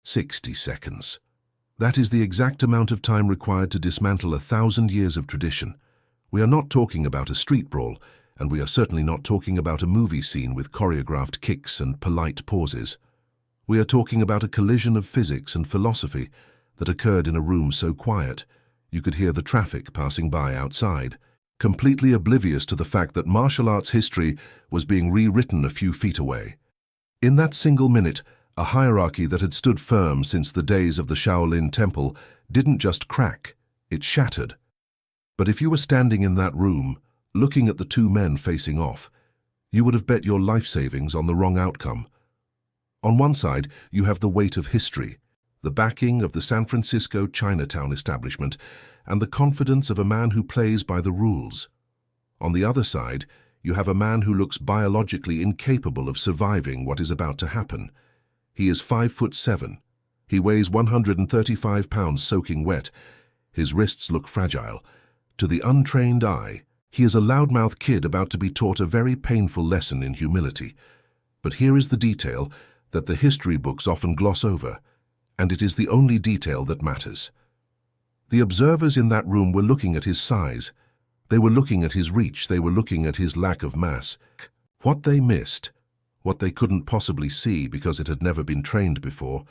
60 seconds. That is the exact amount of time required to dismantle 1,000 years of tradition. We are not talking about a street brawl, and we are certainly not talking about a movie scene with choreographed kicks and polite pauses. We are talking about a collision of physics and philosophy that occurred in a room so quiet you could hear the traffic passing by outside, completely oblivious to the fact that martial arts history was being rewritten a few feet away. In that single minute, a hierarchy that had stood firm since the days of the Shaolin Temple didn't just crack, it shattered. But if you were standing in that room, looking at the two men facing off, you would have bet your life savings on the wrong outcome. On one side, you have the weight of history, the backing of the San Francisco Chinatown establishment, and the confidence of a man who plays by the rules. On the other side, you have a man who looks biologically incapable of surviving what is about to happen. He is 5'7". He weighs 135 pounds soaking wet. His wrists look fragile. To the untrained eye, he is a loudmouth kid about to be taught a very painful lesson in humility. But here is the detail that the history books often gloss over, and it is the only detail that matters. The observers in that room were looking at his size. They were looking at his reach. They were looking at his lack of mass. What they missed, what they couldn't possibly see because it had never been trained before,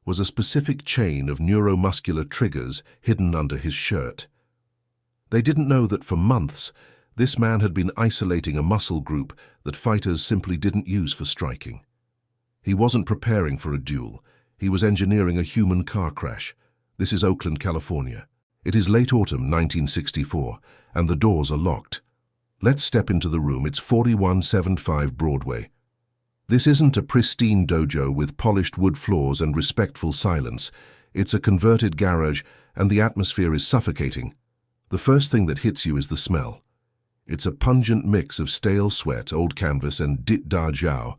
was a specific chain of neuromuscular triggers hidden under his shirt. They didn't know that for months, this man had been isolating a muscle group that fighters simply didn't use for striking. He wasn't preparing for a duel. He was engineering a human car crash. This is Oakland, California. It is late autumn 1964, and the doors are locked. Let's step into the room. It's 4175 Broadway. This isn't a pristine dojo with polished wood floors and respectful silence. It's a converted garage, and the atmosphere is suffocating. The first thing that hits you is the smell. It's a pungent mix of stale sweat, old canvas, and dit da jiao,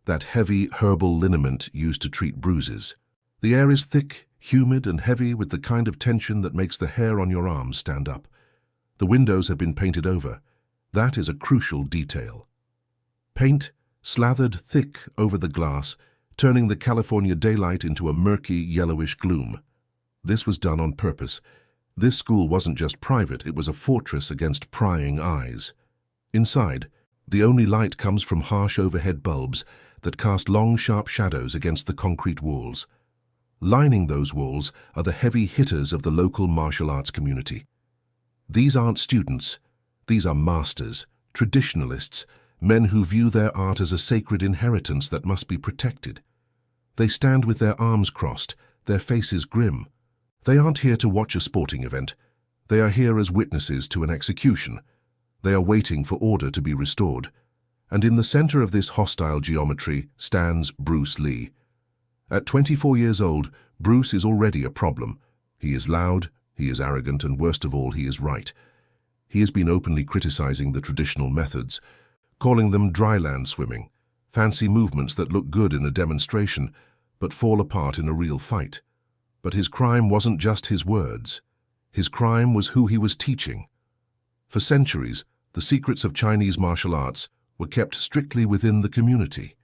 that heavy herbal liniment used to treat bruises. The air is thick, humid, and heavy with the kind of tension that makes the hair on your arms stand up. The windows have been painted over. That is a crucial detail. Paint slathered thick over the glass, turning the California daylight into a murky, yellowish gloom. This was done on purpose. This school wasn't just private, it was a fortress against prying eyes. Inside, the only light comes from harsh overhead bulbs that cast long, sharp shadows against the concrete walls. Lining those walls are the heavy hitters of the local martial arts community. These aren't students. These are masters, traditionalists, men who view their art as a sacred inheritance that must be protected. They stand with their arms crossed, their faces grim. They aren't here to watch a sporting event. They are here as witnesses to an execution. They are waiting for order to be restored. And in the center of this hostile geometry stands Bruce Lee. At 24 years old, Bruce is already a problem. He is loud, he is arrogant, and worst of all, he is right. He has been openly criticizing the traditional methods, calling them dryland swimming, fancy movements that look good in a demonstration, but fall apart in a real fight. But his crime wasn't just his words. His crime was who he was teaching. For centuries, the secrets of Chinese martial arts were kept strictly within the community.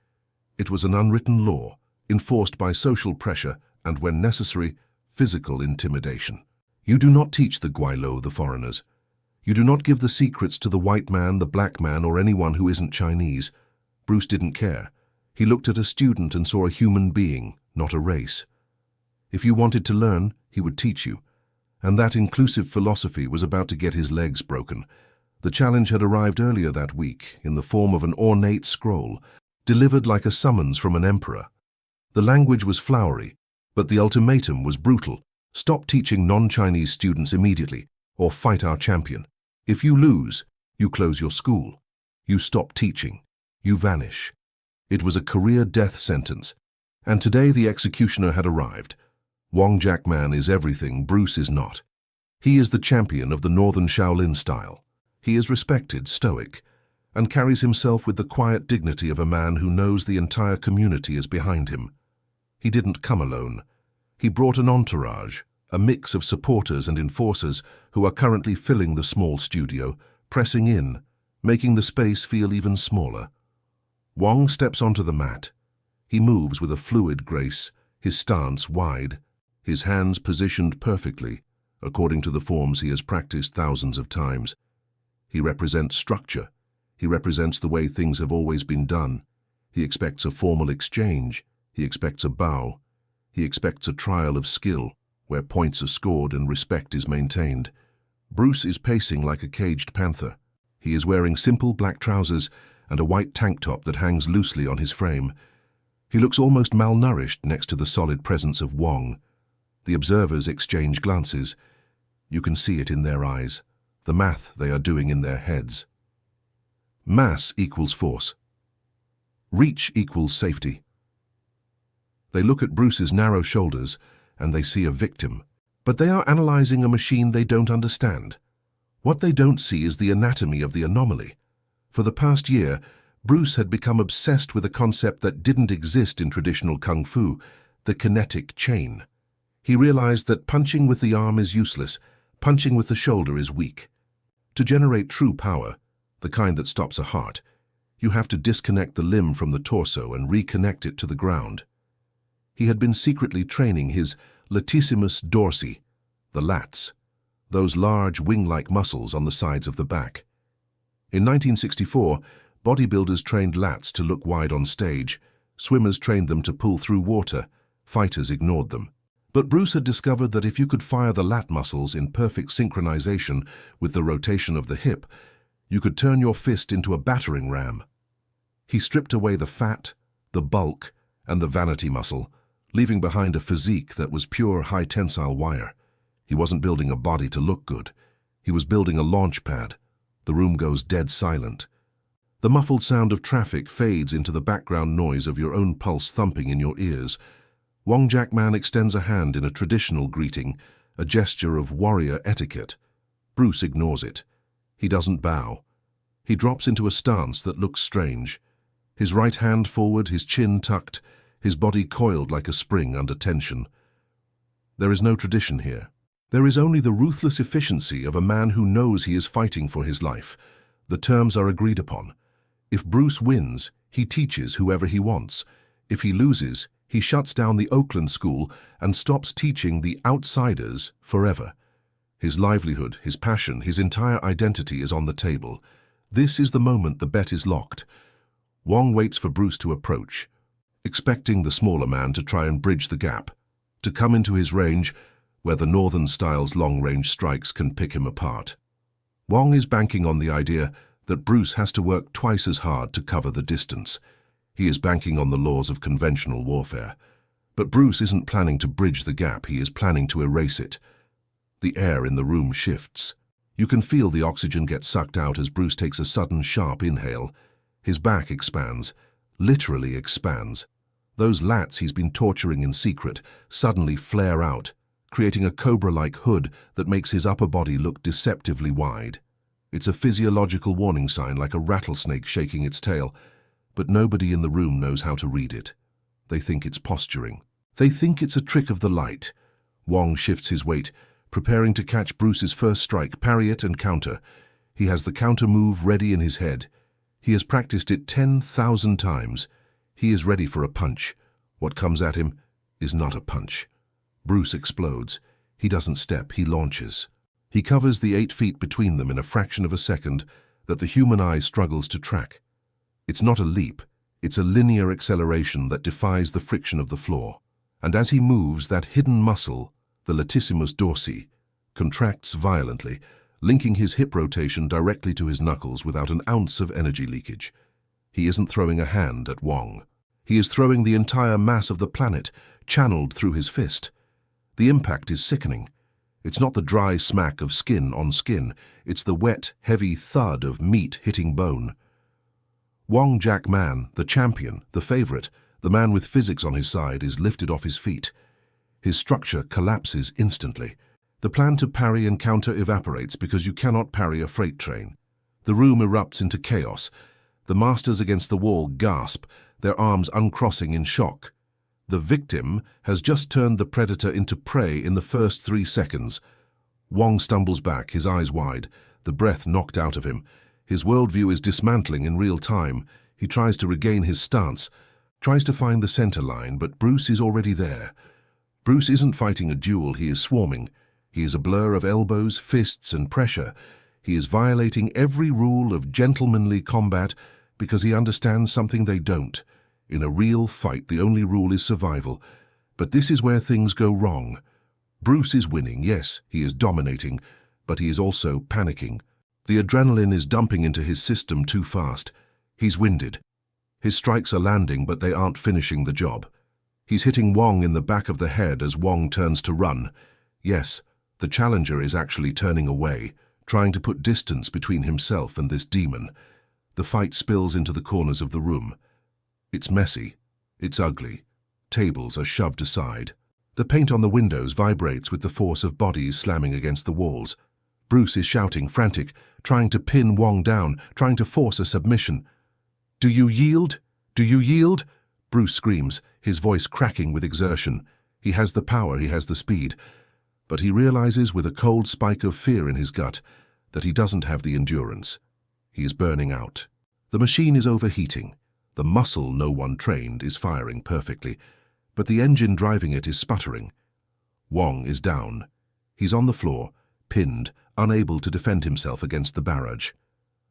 It was an unwritten law, enforced by social pressure and, when necessary, physical intimidation. You do not teach the Guilo, the foreigners. You do not give the secrets to the white man, the black man, or anyone who isn't Chinese. Bruce didn't care. He looked at a student and saw a human being, not a race. If you wanted to learn, he would teach you. And that inclusive philosophy was about to get his legs broken. The challenge had arrived earlier that week in the form of an ornate scroll, delivered like a summons from an emperor. The language was flowery, but the ultimatum was brutal. Stop teaching non-Chinese students immediately, or fight our champion. If you lose, you close your school. You stop teaching. You vanish. It was a career death sentence, and today the executioner had arrived. Wong Jack Man is everything Bruce is not. He is the champion of the Northern Shaolin style. He is respected, stoic, and carries himself with the quiet dignity of a man who knows the entire community is behind him. He didn't come alone. He brought an entourage, a mix of supporters and enforcers who are currently filling the small studio, pressing in, making the space feel even smaller. Wong steps onto the mat. He moves with a fluid grace, his stance wide, his hands positioned perfectly, according to the forms he has practiced thousands of times. He represents structure. He represents the way things have always been done. He expects a formal exchange. He expects a bow. He expects a trial of skill, where points are scored and respect is maintained. Bruce is pacing like a caged panther. He is wearing simple black trousers and a white tank top that hangs loosely on his frame. He looks almost malnourished next to the solid presence of Wong. The observers exchange glances. You can see it in their eyes, the math they are doing in their heads. Mass equals force. Reach equals safety. They look at Bruce's narrow shoulders and they see a victim. But they are analyzing a machine they don't understand. What they don't see is the anatomy of the anomaly. For the past year, Bruce had become obsessed with a concept that didn't exist in traditional kung fu, the kinetic chain. He realized that punching with the arm is useless, punching with the shoulder is weak. To generate true power, the kind that stops a heart, you have to disconnect the limb from the torso and reconnect it to the ground. He had been secretly training his latissimus dorsi, the lats, those large wing-like muscles on the sides of the back. In 1964, bodybuilders trained lats to look wide on stage, swimmers trained them to pull through water, fighters ignored them. But Bruce had discovered that if you could fire the lat muscles in perfect synchronization with the rotation of the hip, you could turn your fist into a battering ram. He stripped away the fat, the bulk, and the vanity muscle, leaving behind a physique that was pure high-tensile wire. He wasn't building a body to look good. He was building a launch pad. The room goes dead silent. The muffled sound of traffic fades into the background noise of your own pulse thumping in your ears. Wong Jackman extends a hand in a traditional greeting, a gesture of warrior etiquette. Bruce ignores it. He doesn't bow. He drops into a stance that looks strange. His right hand forward, his chin tucked, his body coiled like a spring under tension. There is no tradition here. There is only the ruthless efficiency of a man who knows he is fighting for his life. The terms are agreed upon. If Bruce wins, he teaches whoever he wants. If he loses, he shuts down the Oakland school and stops teaching the outsiders forever. His livelihood, his passion, his entire identity is on the table. This is the moment the bet is locked. Wong waits for Bruce to approach, expecting the smaller man to try and bridge the gap, to come into his range where the Northern Styles long-range strikes can pick him apart. Wong is banking on the idea that Bruce has to work twice as hard to cover the distance. He is banking on the laws of conventional warfare. But Bruce isn't planning to bridge the gap, he is planning to erase it. The air in the room shifts. You can feel the oxygen get sucked out as Bruce takes a sudden, sharp inhale. His back expands, literally expands. Those lats he's been torturing in secret suddenly flare out, creating a cobra-like hood that makes his upper body look deceptively wide. It's a physiological warning sign, like a rattlesnake shaking its tail, but nobody in the room knows how to read it. They think it's posturing. They think it's a trick of the light. Wong shifts his weight, preparing to catch Bruce's first strike, parry it and counter. He has the counter move ready in his head. He has practiced it 10,000 times. He is ready for a punch. What comes at him is not a punch. Bruce explodes. He doesn't step, he launches. He covers the 8 feet between them in a fraction of a second that the human eye struggles to track. It's not a leap, it's a linear acceleration that defies the friction of the floor. And as he moves, that hidden muscle, the latissimus dorsi, contracts violently, linking his hip rotation directly to his knuckles without an ounce of energy leakage. He isn't throwing a hand at Wong. He is throwing the entire mass of the planet, channeled through his fist. The impact is sickening. It's not the dry smack of skin on skin, it's the wet, heavy thud of meat hitting bone. Wong Jackman, the champion, the favorite, the man with physics on his side, is lifted off his feet. His structure collapses instantly. The plan to parry and counter evaporates because you cannot parry a freight train. The room erupts into chaos. The masters against the wall gasp, their arms uncrossing in shock. The victim has just turned the predator into prey in the first 3 seconds. Wong stumbles back, his eyes wide, the breath knocked out of him. His worldview is dismantling in real time. He tries to regain his stance. tries to find the center line, but Bruce is already there. Bruce isn't fighting a duel, he is swarming. He is a blur of elbows, fists, and pressure. He is violating every rule of gentlemanly combat because he understands something they don't. In a real fight, the only rule is survival. But this is where things go wrong. Bruce is winning, yes, he is dominating, but he is also panicking. The adrenaline is dumping into his system too fast. He's winded. His strikes are landing, but they aren't finishing the job. He's hitting Wong in the back of the head as Wong turns to run. Yes, the challenger is actually turning away, trying to put distance between himself and this demon. The fight spills into the corners of the room. It's messy. It's ugly. Tables are shoved aside. The paint on the windows vibrates with the force of bodies slamming against the walls. Bruce is shouting, frantic, trying to pin Wong down, trying to force a submission. "Do you yield? Do you yield?" Bruce screams, his voice cracking with exertion. He has the power, he has the speed. But he realizes with a cold spike of fear in his gut that he doesn't have the endurance. He is burning out. The machine is overheating. The muscle no one trained is firing perfectly, but the engine driving it is sputtering. Wong is down. He's on the floor, pinned, unable to defend himself against the barrage.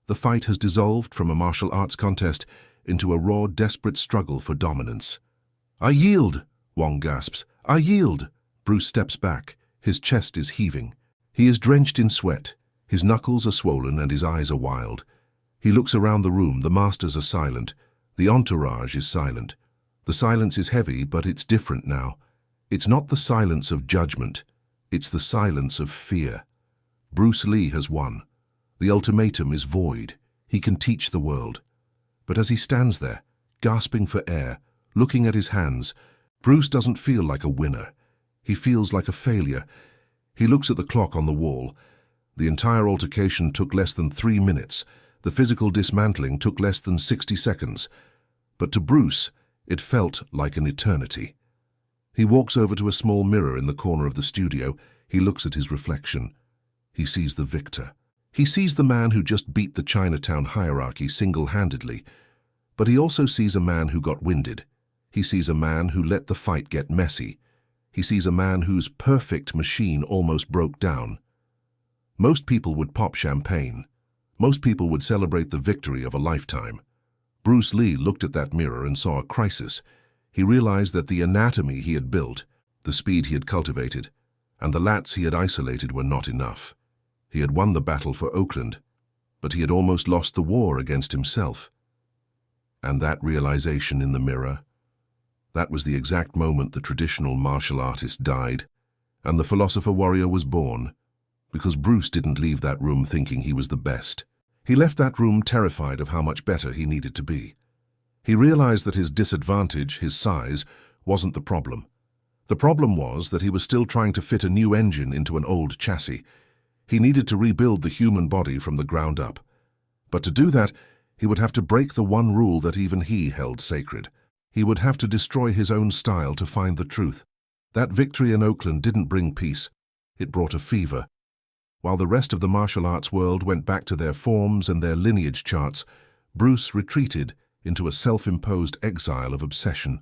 The fight has dissolved from a martial arts contest into a raw, desperate struggle for dominance. "I yield," Wong gasps. "I yield." Bruce steps back. His chest is heaving. He is drenched in sweat. His knuckles are swollen and his eyes are wild. He looks around the room. The masters are silent. The entourage is silent. The silence is heavy, but it's different now. It's not the silence of judgment. It's the silence of fear. Bruce Lee has won. The ultimatum is void. He can teach the world. But as he stands there, gasping for air, looking at his hands, Bruce doesn't feel like a winner. He feels like a failure. He looks at the clock on the wall. The entire altercation took less than 3 minutes. The physical dismantling took less than 60 seconds. But to Bruce, it felt like an eternity. He walks over to a small mirror in the corner of the studio. He looks at his reflection. He sees the victor. He sees the man who just beat the Chinatown hierarchy single-handedly. But he also sees a man who got winded. He sees a man who let the fight get messy. He sees a man whose perfect machine almost broke down. Most people would pop champagne. Most people would celebrate the victory of a lifetime. Bruce Lee looked at that mirror and saw a crisis. He realized that the anatomy he had built, the speed he had cultivated, and the lats he had isolated were not enough. He had won the battle for Oakland, but he had almost lost the war against himself. And that realization in the mirror, that was the exact moment the traditional martial artist died, and the philosopher warrior was born, because Bruce didn't leave that room thinking he was the best. He left that room terrified of how much better he needed to be. He realized that his disadvantage, his size, wasn't the problem. The problem was that he was still trying to fit a new engine into an old chassis. He needed to rebuild the human body from the ground up. But to do that, he would have to break the one rule that even he held sacred. He would have to destroy his own style to find the truth. That victory in Oakland didn't bring peace. It brought a fever. While the rest of the martial arts world went back to their forms and their lineage charts, Bruce retreated into a self-imposed exile of obsession.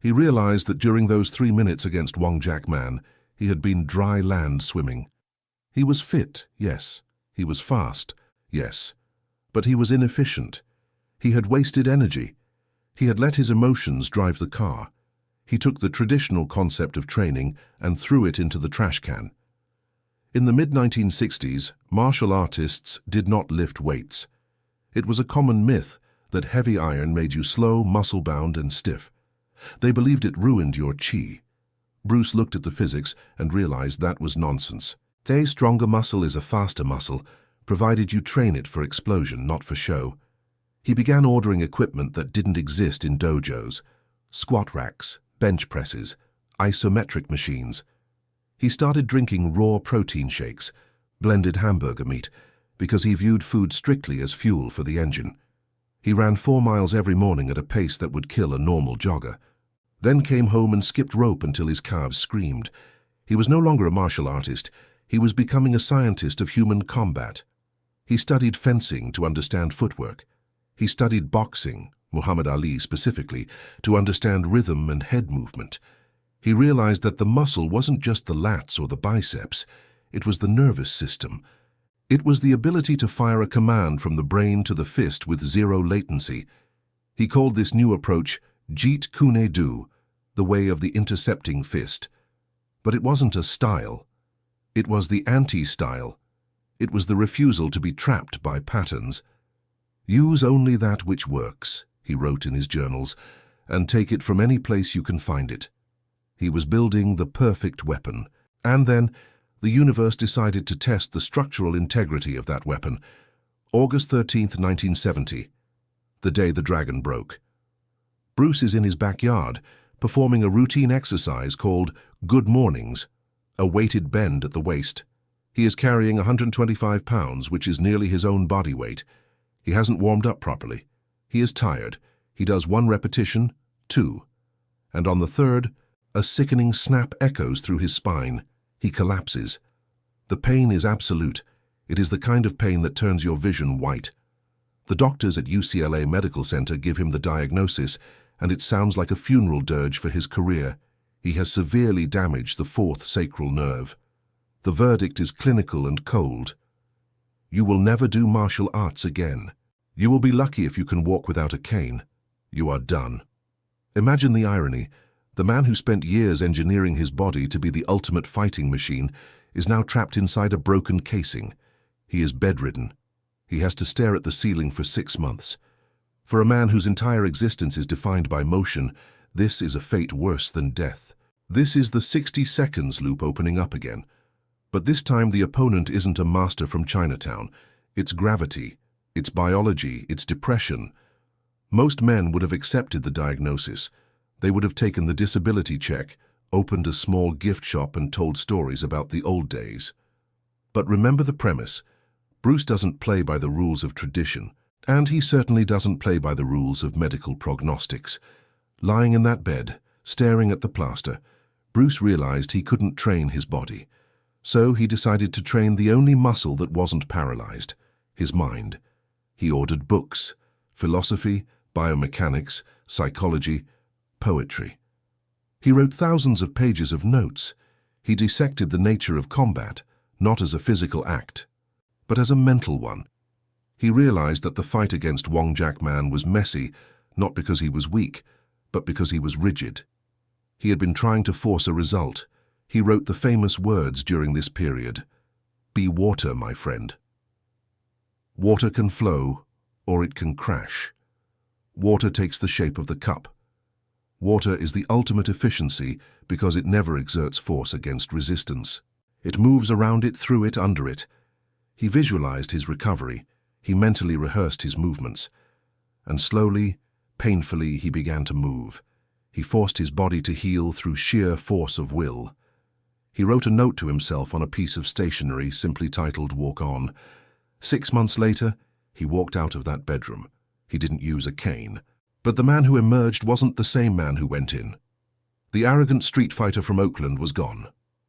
He realized that during those 3 minutes against Wong Jack Man, he had been dry land swimming. He was fit, yes. He was fast, yes. But he was inefficient. He had wasted energy. He had let his emotions drive the car. He took the traditional concept of training and threw it into the trash can. In the mid-1960s, martial artists did not lift weights. It was a common myth that heavy iron made you slow, muscle-bound, and stiff. They believed it ruined your chi. Bruce looked at the physics and realized that was nonsense. A stronger muscle is a faster muscle, provided you train it for explosion, not for show. He began ordering equipment that didn't exist in dojos: squat racks, bench presses, isometric machines. He started drinking raw protein shakes, blended hamburger meat, because he viewed food strictly as fuel for the engine. He ran 4 miles every morning at a pace that would kill a normal jogger. Then came home and skipped rope until his calves screamed. He was no longer a martial artist. He was becoming a scientist of human combat. He studied fencing to understand footwork. He studied boxing, Muhammad Ali specifically, to understand rhythm and head movement. He realized that the muscle wasn't just the lats or the biceps, it was the nervous system. It was the ability to fire a command from the brain to the fist with zero latency. He called this new approach Jeet Kune Do, the way of the intercepting fist. But it wasn't a style. It was the anti-style. It was the refusal to be trapped by patterns. Use only that which works, he wrote in his journals, and take it from any place you can find it. He was building the perfect weapon. And then, the universe decided to test the structural integrity of that weapon. August 13th, 1970, the day the dragon broke. Bruce is in his backyard, performing a routine exercise called Good Mornings, a weighted bend at the waist. He is carrying 125 pounds, which is nearly his own body weight. He hasn't warmed up properly. He is tired. He does 1 repetition, 2. And on the 3rd, a sickening snap echoes through his spine. He collapses. The pain is absolute. It is the kind of pain that turns your vision white. The doctors at UCLA Medical Center give him the diagnosis, and it sounds like a funeral dirge for his career. He has severely damaged the 4th sacral nerve. The verdict is clinical and cold. You will never do martial arts again. You will be lucky if you can walk without a cane. You are done. Imagine the irony. The man who spent years engineering his body to be the ultimate fighting machine is now trapped inside a broken casing. He is bedridden. He has to stare at the ceiling for 6 months. For a man whose entire existence is defined by motion, this is a fate worse than death. This is the 60 seconds loop opening up again. But this time the opponent isn't a master from Chinatown. It's gravity, it's biology, it's depression. Most men would have accepted the diagnosis. They would have taken the disability check, opened a small gift shop and told stories about the old days. But remember the premise. Bruce doesn't play by the rules of tradition, and he certainly doesn't play by the rules of medical prognostics. Lying in that bed, staring at the plaster, Bruce realized he couldn't train his body. So he decided to train the only muscle that wasn't paralyzed, his mind. He ordered books, philosophy, biomechanics, psychology, poetry. He wrote thousands of pages of notes. He dissected the nature of combat, not as a physical act, but as a mental one. He realized that the fight against Wong Jack Man was messy, not because he was weak, but because he was rigid. He had been trying to force a result. He wrote the famous words during this period, "Be water, my friend." Water can flow, or it can crash. Water takes the shape of the cup. Water is the ultimate efficiency because it never exerts force against resistance. It moves around it, through it, under it. He visualized his recovery. He mentally rehearsed his movements. And slowly, painfully, he began to move. He forced his body to heal through sheer force of will. He wrote a note to himself on a piece of stationery simply titled "Walk On." 6 months later, he walked out of that bedroom. He didn't use a cane. But the man who emerged wasn't the same man who went in. The arrogant street fighter from Oakland was gone.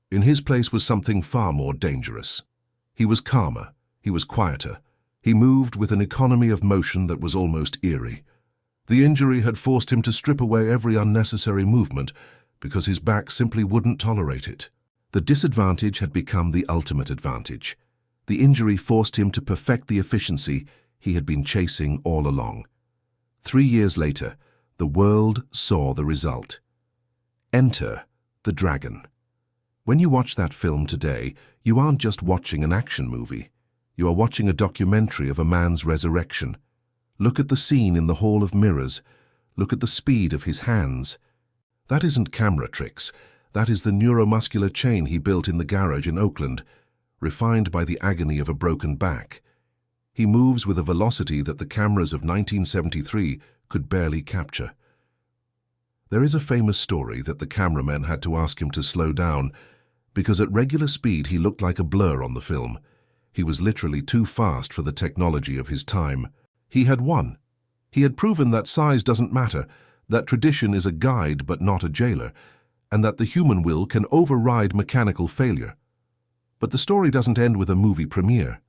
In his place was something far more dangerous. He was calmer. He was quieter. He moved with an economy of motion that was almost eerie. The injury had forced him to strip away every unnecessary movement because his back simply wouldn't tolerate it. The disadvantage had become the ultimate advantage. The injury forced him to perfect the efficiency he had been chasing all along. 3 years later, the world saw the result. Enter the Dragon. When you watch that film today, you aren't just watching an action movie. You are watching a documentary of a man's resurrection. Look at the scene in the Hall of Mirrors. Look at the speed of his hands. That isn't camera tricks. That is the neuromuscular chain he built in the garage in Oakland, refined by the agony of a broken back. He moves with a velocity that the cameras of 1973 could barely capture. There is a famous story that the cameramen had to ask him to slow down because at regular speed he looked like a blur on the film. He was literally too fast for the technology of his time. He had won. He had proven that size doesn't matter, that tradition is a guide but not a jailer, and that the human will can override mechanical failure. But the story doesn't end with a movie premiere.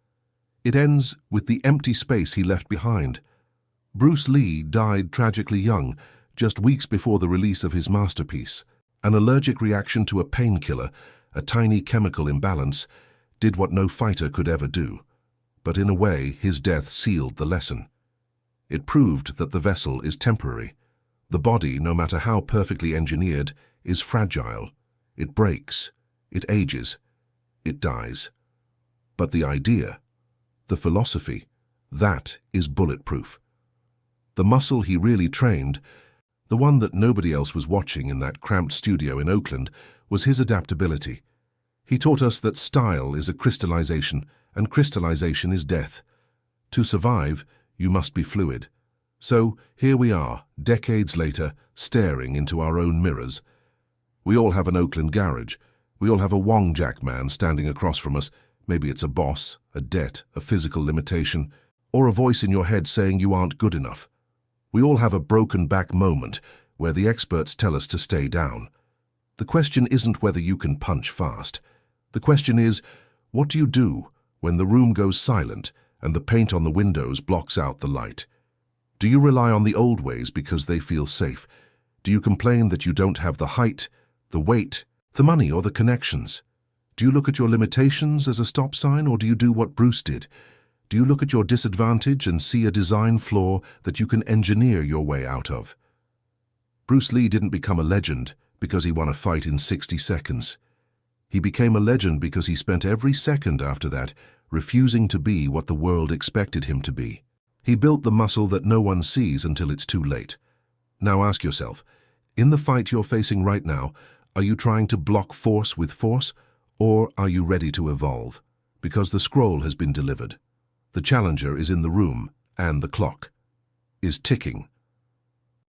It ends with the empty space he left behind. Bruce Lee died tragically young, just weeks before the release of his masterpiece. An allergic reaction to a painkiller, a tiny chemical imbalance, did what no fighter could ever do. But in a way, his death sealed the lesson. It proved that the vessel is temporary. The body, no matter how perfectly engineered, is fragile. It breaks, it ages, it dies. But the idea, the philosophy, that is bulletproof. The muscle he really trained, the one that nobody else was watching in that cramped studio in Oakland, was his adaptability. He taught us that style is a crystallization, and crystallization is death. To survive, you must be fluid. So here we are, decades later, staring into our own mirrors. We all have an Oakland garage. We all have a Wong Jack man standing across from us. Maybe it's a boss, a debt, a physical limitation, or a voice in your head saying you aren't good enough. We all have a broken back moment where the experts tell us to stay down. The question isn't whether you can punch fast. The question is, what do you do when the room goes silent and the paint on the windows blocks out the light? Do you rely on the old ways because they feel safe? Do you complain that you don't have the height, the weight, the money, or the connections? Do you look at your limitations as a stop sign, or do you do what Bruce did? Do you look at your disadvantage and see a design flaw that you can engineer your way out of? Bruce Lee didn't become a legend because he won a fight in 60 seconds. He became a legend because he spent every second after that refusing to be what the world expected him to be. He built the muscle that no one sees until it's too late. Now ask yourself, in the fight you're facing right now, are you trying to block force with force, or are you ready to evolve? Because the scroll has been delivered. The challenger is in the room, and the clock is ticking.